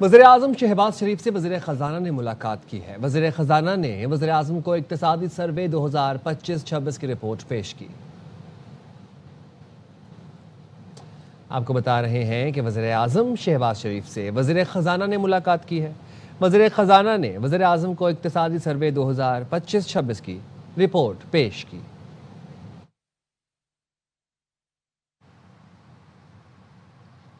وزیراعظم شہباز شریف سے وزیر خزانہ نے ملاقات کی ہے۔ وزیر خزانہ نے وزیر اعظم کو اقتصادی سروے 2025-26 کی رپورٹ پیش کی۔ آپ کو بتا رہے ہیں کہ وزیر اعظم شہباز شریف سے وزیر خزانہ نے ملاقات کی ہے۔ وزیر خزانہ نے وزیر اعظم کو اقتصادی سروے 2025-26 کی رپورٹ پیش کی۔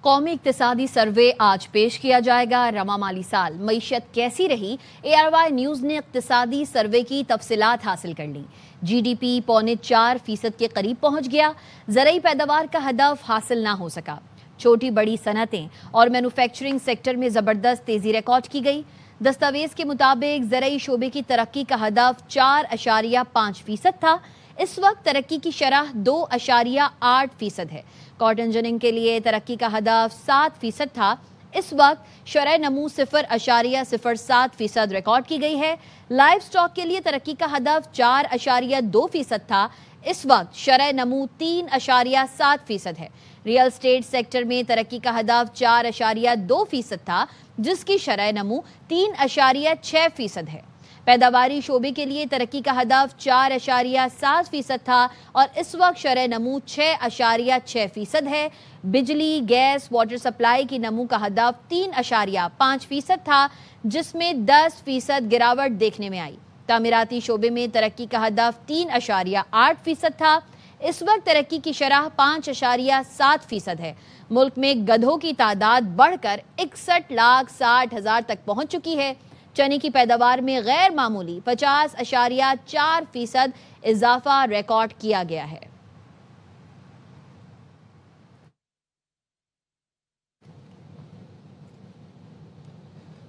قومی اقتصادی سروے آج پیش کیا جائے گا۔ رواں مالی سال معیشت کیسی رہی؟ ARY نیوز نے اقتصادی سروے کی تفصیلات حاصل کر لی۔ GDP 4.25% کے قریب پہنچ گیا۔ زرعی پیداوار کا ہدف حاصل نہ ہو سکا۔ چھوٹی بڑی صنعتیں اور مینوفیکچرنگ سیکٹر میں زبردست تیزی ریکارڈ کی گئی۔ دستاویز کے مطابق زرعی شعبے کی ترقی کا ہدف 4.5% تھا۔ اس وقت ترقی کی شرح 2.8% ہے۔ کاٹن جننگ کے لیے ترقی کا ہدف 7% تھا۔ اس وقت شرح نمو 0.07% ریکارڈ کی گئی ہے۔ لائف سٹاک کے لیے ترقی کا ہدف 4.2% تھا۔ اس وقت شرح نمو 3.7% ہے۔ ریئل اسٹیٹ سیکٹر میں ترقی کا ہدف 4.2% تھا، جس کی شرح نمو 3.6% ہے۔ پیداواری شعبے کے لیے ترقی کا ہدف 4.7% تھا اور اس وقت شرح نمو 6.6% ہے۔ بجلی، گیس، واٹر سپلائی کی نمو کا ہدف 3.5% تھا، جس میں 10% گراوٹ دیکھنے میں آئی۔ تعمیراتی شعبے میں ترقی کا ہدف 3.8% تھا۔ اس وقت ترقی کی شرح 5.7% ہے۔ ملک میں گدھوں کی تعداد بڑھ کر 61,60,000 تک پہنچ چکی ہے۔ چنے کی پیداوار میں غیر معمولی 50.4% اضافہ ریکارڈ کیا گیا ہے۔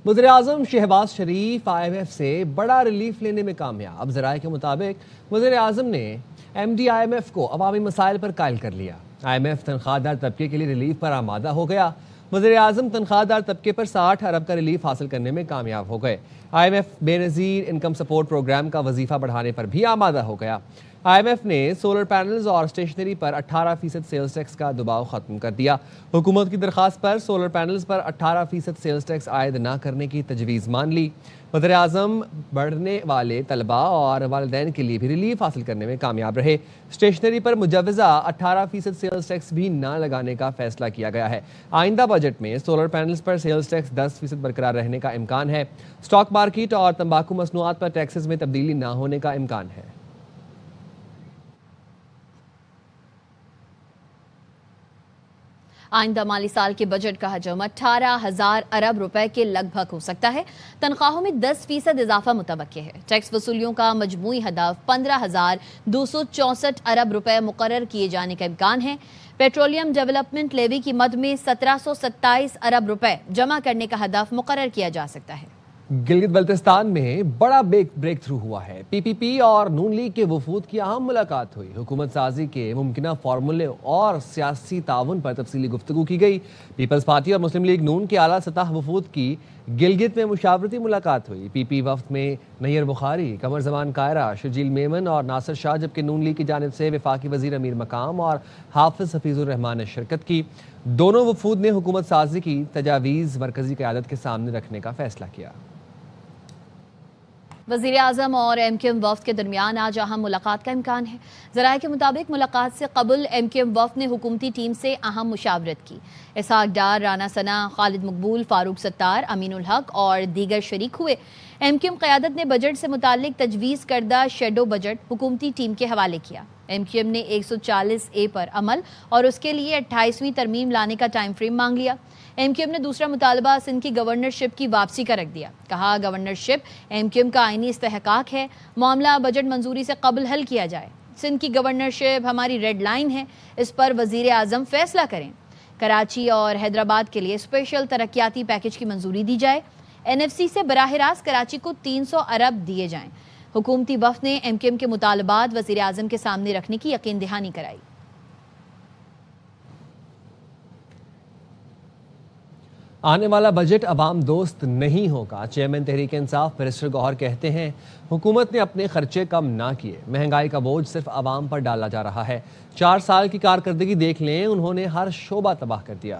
وزیر اعظم شہباز شریف IMF سے بڑا ریلیف لینے میں کامیاب۔ ذرائع کے مطابق وزیر اعظم نے MD IMF کو عوامی مسائل پر قائل کر لیا۔ IMF تنخواہ دار طبقے کے لیے ریلیف پر آمادہ ہو گیا۔ وزیر اعظم تنخواہ دار طبقے پر 60 ارب کا ریلیف حاصل کرنے میں کامیاب ہو گئے۔ IMF بے نظیر انکم سپورٹ پروگرام کا وظیفہ بڑھانے پر بھی آمادہ ہو گیا۔ IMF نے سولر پینلز اور اسٹیشنری پر 18% سیلز ٹیکس کا دباؤ ختم کر دیا۔ حکومت کی درخواست پر سولر پینلز پر 18% سیلز ٹیکس عائد نہ کرنے کی تجویز مان لی۔ وزیر اعظم بڑھنے والے طلباء اور والدین کے لیے بھی ریلیف حاصل کرنے میں کامیاب رہے۔ اسٹیشنری پر مجوزہ 18% سیلز ٹیکس بھی نہ لگانے کا فیصلہ کیا گیا ہے۔ آئندہ بجٹ میں سولر پینلز پر سیلز ٹیکس 10% برقرار رہنے کا امکان ہے۔ اسٹاک مارکیٹ اور تمباکو مصنوعات پر ٹیکسز میں تبدیلی نہ ہونے کا امکان ہے۔ آئندہ مالی سال کے بجٹ کا حجم 18,000 ارب روپے کے لگ بھگ ہو سکتا ہے۔ تنخواہوں میں 10% اضافہ متوقع ہے۔ ٹیکس وصولیوں کا مجموعی ہدف 15,264 ارب روپے مقرر کیے جانے کا امکان ہے۔ پیٹرولیم ڈیولپمنٹ لیوی کی مد میں 1727 ارب روپے جمع کرنے کا ہدف مقرر کیا جا سکتا ہے۔ گلگت بلتستان میں بڑا بریک تھرو ہوا ہے۔ PPP اور نون لیگ کے وفود کی اہم ملاقات ہوئی۔ حکومت سازی کے ممکنہ فارمولے اور سیاسی تعاون پر تفصیلی گفتگو کی گئی۔ پیپلز پارٹی اور مسلم لیگ نون کے اعلیٰ سطح وفود کی گلگت میں مشاورتی ملاقات ہوئی۔ PP وفد میں نیر بخاری، قمر زمان کائرہ، شرجیل میمن اور ناصر شاہ، جبکہ نون لیگ کی جانب سے وفاقی وزیر امیر مقام اور حافظ حفیظ الرحمان نے شرکت کی۔ دونوں وفود نے حکومت سازی کی تجاویز مرکزی قیادت کے سامنے رکھنے کا فیصلہ کیا۔ وزیر اعظم اور MQM وفد کے درمیان آج اہم ملاقات کا امکان ہے۔ ذرائع کے مطابق ملاقات سے قبل MQM وفد نے حکومتی ٹیم سے اہم مشاورت کی۔ اسحاق ڈار، رانا ثنا، خالد مقبول، فاروق ستار، امین الحق اور دیگر شریک ہوئے۔ MQM قیادت نے بجٹ سے متعلق تجویز کردہ شیڈو بجٹ حکومتی ٹیم کے حوالے کیا۔ MQM نے 140A پر عمل اور اس کے لیے 28ویں ترمیم لانے کا ٹائم فریم مانگ لیا۔ MQM نے دوسرا مطالبہ سندھ کی گورنرشپ کی واپسی کا رکھ دیا۔ کہا گورنرشپ MQM کا آئینی استحقاق ہے، معاملہ بجٹ منظوری سے قبل حل کیا جائے۔ سندھ کی گورنرشپ ہماری ریڈ لائن ہے، اس پر وزیر اعظم فیصلہ کریں۔ کراچی اور حیدرآباد کے لیے اسپیشل ترقیاتی پیکج کی منظوری دی جائے۔ NFC سے براہ راست کراچی کو 300 ارب دیے جائیں۔ حکومتی وفد نے MQM کے مطالبات وزیر اعظم کے سامنے رکھنے کی یقین دہانی کرائی۔ آنے والا بجٹ عوام دوست نہیں ہوگا۔ چیئرمین تحریک انصاف بیرسٹر گوہر کہتے ہیں حکومت نے اپنے خرچے کم نہ کیے، مہنگائی کا بوجھ صرف عوام پر ڈالا جا رہا ہے۔ 4 سال کی کارکردگی دیکھ لیں، انہوں نے ہر شعبہ تباہ کر دیا۔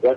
10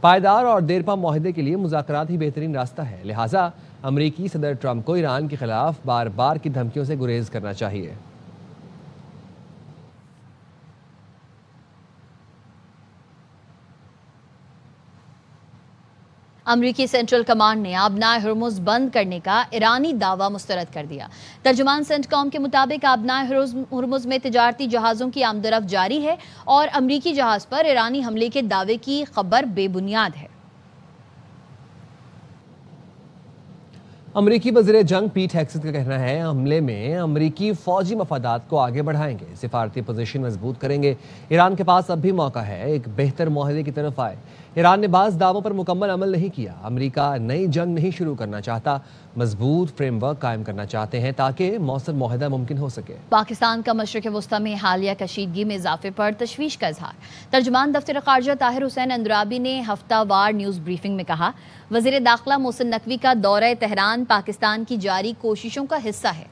پائیدار اور دیرپا معاہدے کے لیے مذاکرات ہی بہترین راستہ ہے، لہٰذا امریکی صدر ٹرمپ کو ایران کے خلاف بار بار کی دھمکیوں سے گریز کرنا چاہیے۔ امریکی سینٹرل کمانڈ نے آبنائے ہرمز بند کرنے کا ایرانی دعویٰ مسترد کر دیا۔ ترجمان سینٹ کام کے مطابق آبنائے ہرمز میں تجارتی جہازوں کی آمد و رفت جاری ہے اور امریکی جہاز پر ایرانی حملے کے دعوے کی خبر بے بنیاد ہے۔ امریکی وزیر جنگ پیٹ ہیگسٹ کا کہنا ہے حملے میں امریکی فوجی مفادات کو آگے بڑھائیں گے، سفارتی پوزیشن مضبوط کریں گے۔ ایران کے پاس اب بھی موقع ہے ایک بہتر معاہدے کی طرف آئے۔ ایران نے بعض دعووں پر مکمل عمل نہیں کیا۔ امریکہ نئی جنگ نہیں شروع کرنا چاہتا، مضبوط فریم ورک قائم کرنا چاہتے ہیں تاکہ مؤثر معاہدہ ممکن ہو سکے۔ پاکستان کا مشرق وسطی میں حالیہ کشیدگی میں اضافے پر تشویش کا اظہار۔ ترجمان دفتر خارجہ طاہر حسین اندرابی نے ہفتہ وار نیوز بریفنگ میں کہا، وزیر داخلہ محسن نقوی کا دورہ تہران پاکستان کی جاری کوششوں کا حصہ ہے۔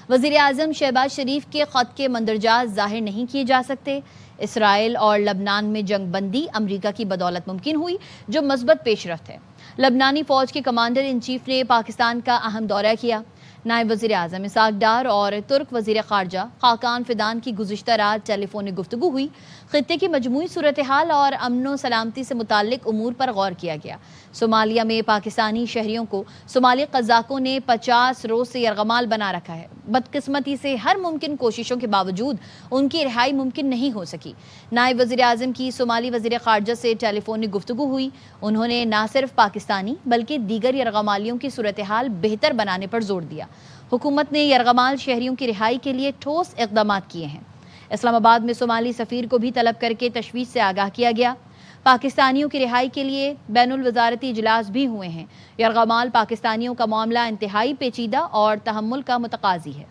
وزیر اعظم شہباز شریف کے خط کے مندرجات ظاہر نہیں کیے جا سکتے۔ اسرائیل اور لبنان میں جنگ بندی امریکہ کی بدولت ممکن ہوئی، جو مثبت پیش رفت ہے۔ لبنانی فوج کے کمانڈر ان چیف نے پاکستان کا اہم دورہ کیا۔ نائب وزیر اعظم اسحاق ڈار اور ترک وزیر خارجہ خاقان فدان کی گزشتہ رات ٹیلی فونک گفتگو ہوئی۔ خطے کی مجموعی صورتحال اور امن و سلامتی سے متعلق امور پر غور کیا گیا۔ صومالیہ میں پاکستانی شہریوں کو صومالی قزاقوں نے 50 روز سے یرغمال بنا رکھا ہے۔ بدقسمتی سے ہر ممکن کوششوں کے باوجود ان کی رہائی ممکن نہیں ہو سکی۔ نائب وزیر اعظم کی صومالی وزیر خارجہ سے ٹیلی فونک گفتگو ہوئی۔ انہوں نے نہ صرف پاکستانی بلکہ دیگر یرغمالیوں کی صورتحال بہتر بنانے پر زور دیا۔ حکومت نے یرغمال شہریوں کی رہائی کے لیے ٹھوس اقدامات کیے ہیں۔ اسلام آباد میں صومالی سفیر کو بھی طلب کر کے تشویش سے آگاہ کیا گیا۔ پاکستانیوں کی رہائی کے لیے بین الوزارتی اجلاس بھی ہوئے ہیں۔ یرغمال پاکستانیوں کا معاملہ انتہائی پیچیدہ اور تحمل کا متقاضی ہے۔